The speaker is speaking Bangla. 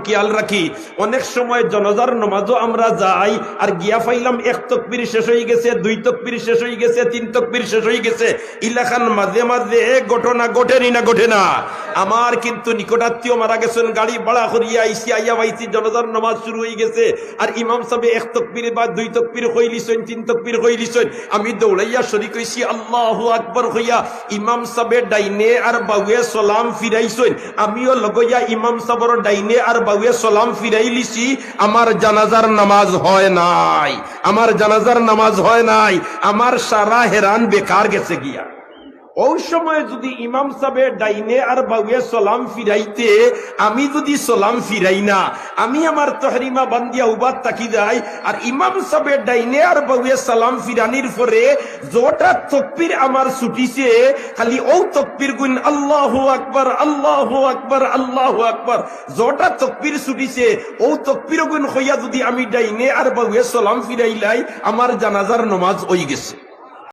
খেয়াল রাখি, অনেক সময় জনাজার নামাজও আমরা যাই আর গিয়া পাইলাম এক তাকবীর শেষ হয়ে গেছে, দুই তাকবীর শেষ হয়ে গেছে, তিন তাকবীর শেষ হয়ে গেছে। ইলাখান মাঝে মাঝে ঘটনা ঘটেনি না ঘটে না? আমার কিন্তু নিকটাত্মীয় মারা গেছেন, গাড়ি ভাড়া করিয়া আইসি, আইয়া পাইছি জনাজার নামাজ শুরু হয়ে গেছে আর ইমাম সাহেব এক তাকবীর বা দুই তাকবীর কইলিছেন, তিন তাকবীর কইলিছেন। আমি দৌড়াইয়া শরীক হইছি, আল্লাহু আকবার হইয়া ইমাম সাহেবের ডাইনে আর বাউয়ে সালাম ফিরাইছেন, আমিও লগইয়া ইমাম সাহেবের ডাইনে আর বাউয়ে সালাম ফিরাই লিছি। আমার জানাজার নামাজ হয় নাই, আমার জানাজার নামাজ হয় নাই, আমার সারা হেরান বেকার গেছে গিয়া। ওই সময় যদি ইমাম সাহেবের ডাইনে আর বাউয়ে সালাম ফিরাইতে আমি যদি সালাম ফিরাই না, আমি আমার তহরিমা বান্দিয়া উবাদ তাকি যাই আর ইমাম সাহেবের ডাইনে আর বাউয়ে সালাম ফিরানির পরে জোটা তাকবীর আমার ছুটিছে, খালি ও তাকবীর গুণ আল্লাহু আকবার, আল্লাহু আকবার, আল্লাহু আকবার, জোটা তাকবীর ছুটিছে ও তাকবীর গুণ হইয়া যদি আমি ডাইনে আর বাউয়ে সালাম ফিরাইলাই, আমার জানাজার নামাজ হই গেছে।